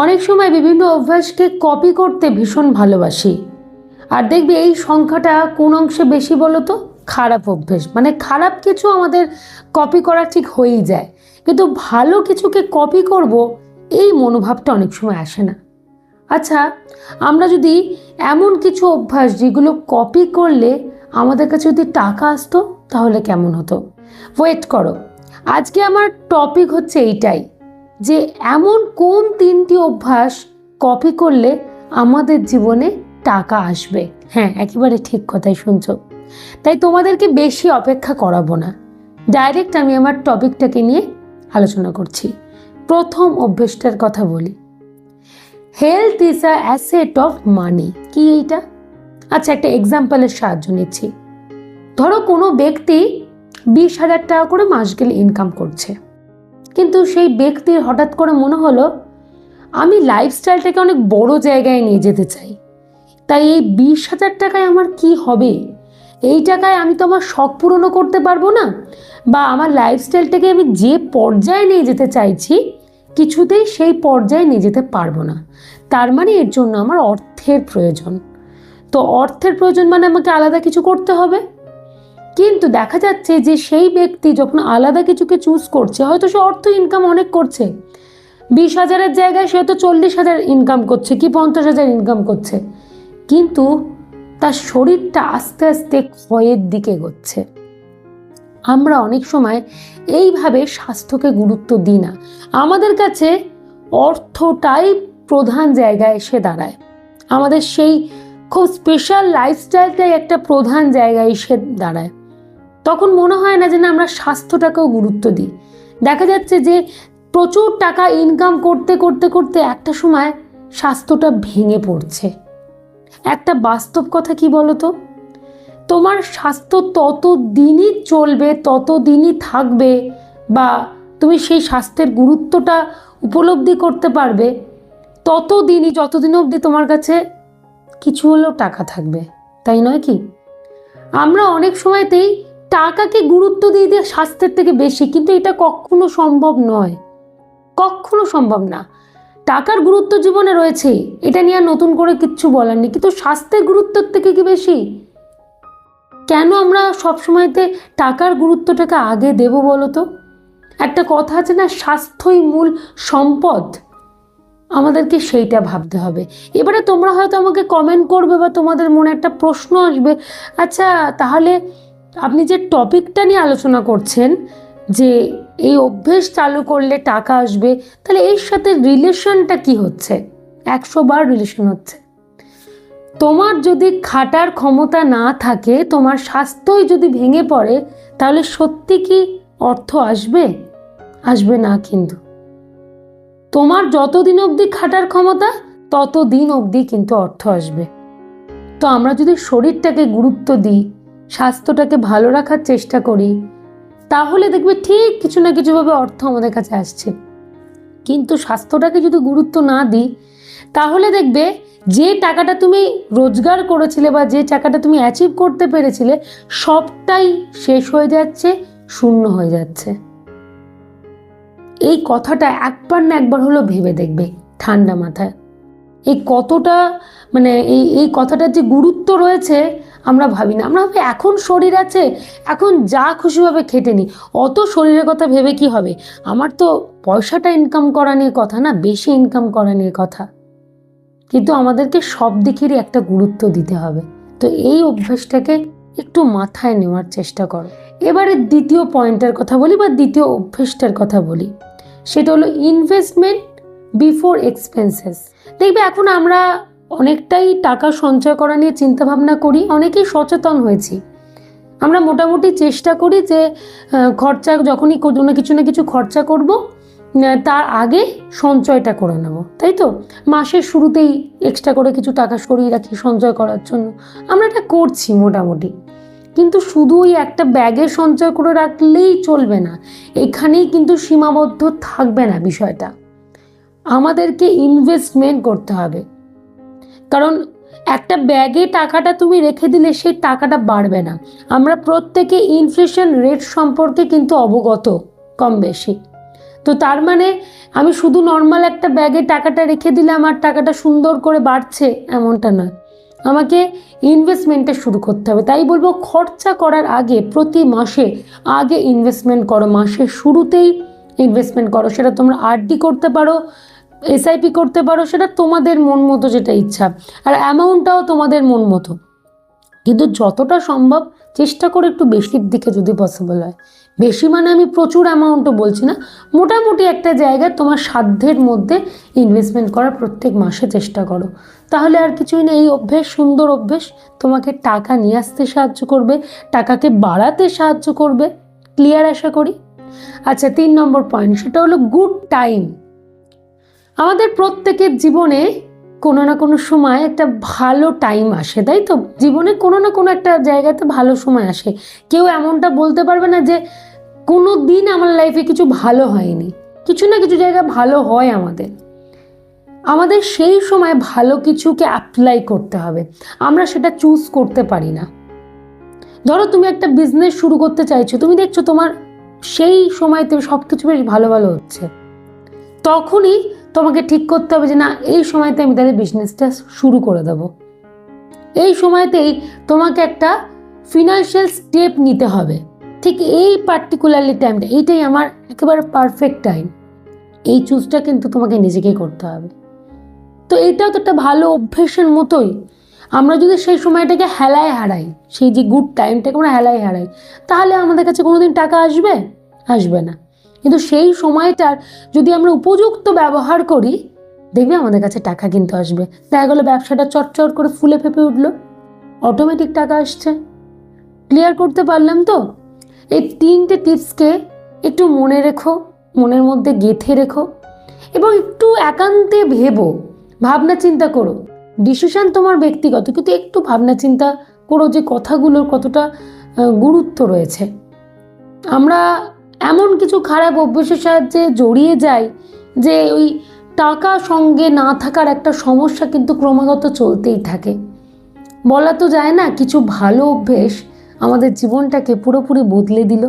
অনেক সময় বিভিন্ন অভ্যাসকে কপি করতে ভীষণ ভালোবাসি। আর দেখবে এই সংখ্যাটা কোন অংশে বেশি বলো তো? খারাপ অভ্যেস, মানে খারাপ কিছু আমাদের কপি করা ঠিক হয়েই যায়, কিন্তু ভালো কিছুকে কপি করব এই মনোভাবটা অনেক সময় আসে না। আচ্ছা, আমরা যদি এমন কিছু অভ্যাস যেগুলো কপি করলে আমাদের কাছে যদি টাকা আসতো তাহলে কেমন হতো? ওয়েট করো, আজকে আমার টপিক হচ্ছে এইটাই, যে এমন কোন 3টি অভ্যাস কপি করলে আমাদের জীবনে টাকা আসবে। হ্যাঁ, একেবারে ঠিক কথাই শুনছো। তাই তোমাদেরকে বেশি অপেক্ষা করাবো না, ডাইরেক্ট আমি আমার টপিকটাকে নিয়ে আলোচনা করছি। প্রথম অভ্যেসটার কথা বলি, health is a asset of money. কি এইটা? আচ্ছা, একটা এক্সাম্পলের সাহায্য নিচ্ছি। ধরো কোনো ব্যক্তি 20,000 টাকা করে মাস গেলে ইনকাম করছে, কিন্তু সেই ব্যক্তির হঠাৎ করে মনে হলো আমি লাইফস্টাইলটাকে অনেক বড় জায়গায় নিয়ে যেতে চাই। তাই এই 20,000 টাকায় আমার কি হবে? এই টাকায় আমি তো আমার শখ পূরণও করতে পারবো না, বা আমার লাইফস্টাইলটাকে আমি যে পর্যায়ে নিয়ে যেতে চাইছি কিছুতেই সেই পর্যায়ে নিয়ে যেতে পারবো না। তার মানে এর জন্য আমার অর্থের প্রয়োজন। তো অর্থের প্রয়োজন মানে আমাকে আলাদা কিছু করতে হবে। কিন্তু দেখা যাচ্ছে যে সেই ব্যক্তি যখন আলাদা কিছুকে চুজ করছে, হয়তো সে অর্থ ইনকাম অনেক করছে, 20,000-এর জায়গায় সে হয়তো 40,000 ইনকাম করছে কি 50,000 ইনকাম করছে, কিন্তু তার শরীরটা আস্তে আস্তে ক্ষয়ের দিকে এগোচ্ছে। আমরা অনেক সময় এইভাবে স্বাস্থ্যকে গুরুত্ব দিই না, আমাদের কাছে অর্থটাই প্রধান জায়গায় এসে দাঁড়ায়, আমাদের সেই খুব স্পেশাল লাইফস্টাইলটাই একটা প্রধান জায়গায় এসে দাঁড়ায়। তখন মনে হয় না যে না, আমরা স্বাস্থ্যটাকেও গুরুত্ব দিই। দেখা যাচ্ছে যে প্রচুর টাকা ইনকাম করতে করতে করতে একটা সময় স্বাস্থ্যটা ভেঙে পড়ছে। একটা বাস্তব কথা কি বলো তো, তোমার স্বাস্থ্য তত দিনই চলবে, তত দিনই থাকবে, বা তুমি সেই স্বাস্থ্যের গুরুত্বটা উপলব্ধি করতে পারবে তত দিনই যতদিন অবধি তোমার কাছে কিছু হলেও টাকা থাকবে, তাই নয় কি? আমরা অনেক সময়তেই টাকাকে গুরুত্ব দিয়ে দিয়ে স্বাস্থ্যের থেকে বেশি, কিন্তু এটা কখনো সম্ভব নয়, কখনো সম্ভব না। টাকার গুরুত্ব জীবনে রয়েছে, এটা নিয়ে নতুন করে কিচ্ছু বলার নেই, কিন্তু স্বাস্থ্যের গুরুত্বের থেকে কি বেশি? কেন আমরা সবসময়তে টাকার গুরুত্বটাকে আগে দেব বলো তো? একটা কথা আছে না, স্বাস্থ্যই মূল সম্পদ। আমাদেরকে সেইটা ভাবতে হবে। এবারে তোমরা হয়তো আমাকে কমেন্ট করবে বা তোমাদের মনে একটা প্রশ্ন আসবে, আচ্ছা তাহলে আপনি যে টপিকটা নিয়ে আলোচনা করছেন যে এই অভ্যেস চালু করলে টাকা আসবে, তাহলে এর সাথে রিলেশনটা কি হচ্ছে? 100 বার রিলেশন হচ্ছে। তোমার যদি খাটার ক্ষমতা না থাকে, তোমার স্বাস্থ্যই যদি ভেঙে পড়ে, তাহলে সত্যি কি অর্থ আসবে? আসবে না। কিন্তু তোমার যতদিন অবধি খাটার ক্ষমতা ততদিন অবধি কিন্তু অর্থ আসবে। তো আমরা যদি শরীরটাকে গুরুত্ব দিই, স্বাস্থ্যটাকে ভালো রাখার চেষ্টা করি, তাহলে দেখবে ঠিক কিছু না কিছুভাবে অর্থ আমাদের কাছে আসছে। কিন্তু স্বাস্থ্যটাকে যদি গুরুত্ব না দিই, তাহলে দেখবে যে টাকাটা তুমি রোজগার করেছিলে বা যে টাকাটা তুমি অ্যাচিভ করতে পেরেছিলে সবটাই শেষ হয়ে যাচ্ছে, শূন্য হয়ে যাচ্ছে। এই কথাটা একবার না একবার হলো ভেবে দেখবে ঠান্ডা মাথায়। এই কতটা মানে এই কথাটার যে গুরুত্ব রয়েছে আমরা ভাবি না। আমরা ভাবি এখন শরীর আছে, এখন যা খুশিভাবে খেটে নিই, অত শরীরের কথা ভেবে কি হবে? আমার তো পয়সাটা ইনকাম করা নিয়ে কথা না, বেশি ইনকাম করা নিয়ে কথা। কিন্তু আমাদেরকে সব দিকেরই একটা গুরুত্ব দিতে হবে। তো এই অভ্যাসটাকে একটু মাথায় নেওয়ার চেষ্টা করো। এবারে দ্বিতীয় পয়েন্টের কথা বলি বা দ্বিতীয় অভ্যাসটার কথা বলি, সেটা হলো ইনভেস্টমেন্ট বিফোর এক্সপেন্সেস। দেখবে এখন আমরা অনেকটাই টাকা সঞ্চয় করা নিয়ে চিন্তা ভাবনা করি, অনেকেই সচেতন হয়েছি। আমরা মোটামুটি চেষ্টা করি যে খরচা যখনই কিছু না কিছু খরচা করব তার আগে সঞ্চয়টা করে নেব, তাই তো? মাসের শুরুতেই এক্সট্রা করে কিছু টাকা সরিয়ে রাখি সঞ্চয় করার জন্য। আমরা এটা করছি মোটামুটি, কিন্তু শুধু ওই একটা ব্যাগে সঞ্চয় করে রাখলেই চলবে না, এখানেই কিন্তু সীমাবদ্ধ থাকবে না বিষয়টা। আমাদেরকে ইনভেস্টমেন্ট করতে হবে, কারণ একটা ব্যাগে টাকাটা তুমি রেখে দিলে সেই টাকাটা বাড়বে না। আমরা প্রত্যেকে ইনফ্লেশন রেট সম্পর্কে কিন্তু অবগত কম বেশি। তো তার মানে আমি শুধু নর্মাল একটা ব্যাগে টাকাটা রেখে দিলাম আর টাকাটা সুন্দর করে বাড়ছে, এমনটা নয়। আমাকে ইনভেস্টমেন্টটা শুরু করতে হবে। তাই বলবো, খরচা করার আগে প্রতি মাসে আগে ইনভেস্টমেন্ট করো, মাসের শুরুতেই ইনভেস্টমেন্ট করো। সেটা তোমরা আরডি করতে পারো, এসআইপি করতে পারো, সেটা তোমাদের মন মতো যেটা ইচ্ছা, আর অ্যামাউন্টটাও তোমাদের মন মতো। কিন্তু যতটা সম্ভব চেষ্টা করে একটু বেশির দিকে যদি পসিবল হয়। বেশি মানে আমি প্রচুর অ্যামাউন্টও বলছি না, মোটামুটি একটা জায়গায় তোমার সাধ্যের মধ্যে ইনভেস্টমেন্ট করার প্রত্যেক মাসে চেষ্টা করো। তাহলে আর কিছুই না, এই অভ্যেস, সুন্দর অভ্যেস তোমাকে টাকা নিয়ে আসতে সাহায্য করবে, টাকাকে বাড়াতে সাহায্য করবে। ক্লিয়ার আশা করি। আচ্ছা, 3 নম্বর পয়েন্ট, সেটা হলো গুড টাইম। আমাদের প্রত্যেকের জীবনে কোনো না কোনো সময় একটা ভালো টাইম আসে, তাই তো? জীবনে কোনো না কোনো একটা জায়গাতে ভালো সময় আসে। কেউ এমনটা বলতে পারবে না যে কোনো দিন আমার লাইফে কিছু ভালো হয়নি। কিছু না কিছু জায়গা ভালো হয় আমাদের সেই সময় ভালো কিছুকে অ্যাপ্লাই করতে হবে। আমরা সেটা চুজ করতে পারি না। ধরো তুমি একটা বিজনেস শুরু করতে চাইছো, তুমি দেখছো তোমার সেই সময়তে সব কিছু বেশ ভালো ভালো হচ্ছে, তখনই তোমাকে ঠিক করতে হবে যে না, এই সময়তে আমি তাদের বিজনেসটা শুরু করে দেবো। এই সময়তেই তোমাকে একটা ফিনান্সিয়াল স্টেপ নিতে হবে। ঠিক এই পার্টিকুলারলি টাইমটা, এইটাই আমার একেবারে পারফেক্ট টাইম, এই চুজটা কিন্তু তোমাকে নিজেকেই করতে হবে। তো এইটাও তো একটা ভালো অভ্যেসের মতোই। আমরা যদি সেই সময়টাকে হেলায় হারাই, সেই যে গুড টাইমটাকে আমরা হেলায় হারাই, তাহলে আমাদের কাছে কোনোদিন টাকা আসবে না। কিন্তু সেই সময়টার যদি আমরা উপযুক্ত ব্যবহার করি, দেখবে আমাদের কাছে টাকা কিন্তু আসবে। দেখা গেলো ব্যবসাটা চটচট করে ফুলে ফেঁপে উঠলো, অটোমেটিক টাকা আসছে। ক্লিয়ার করতে পারলাম তো? এই 3টে টিপসকে একটু মনে রেখো, মনের মধ্যে গেঁথে রেখো, এবং একটু একান্তে ভাবনা চিন্তা করো। ডিসিশন তোমার ব্যক্তিগত, কিন্তু একটু ভাবনা চিন্তা করো যে কথাগুলোর কতটা গুরুত্ব রয়েছে। আমরা এমন কিছু খারাপ অভ্যাসের সাহায্যে জড়িয়ে যাই যে ওই টাকা সঙ্গে না থাকার একটা সমস্যা কিন্তু ক্রমাগত চলতেই থাকে। বলা তো যায় না, কিছু ভালো অভ্যেস আমাদের জীবনটাকে পুরোপুরি বদলে দিল।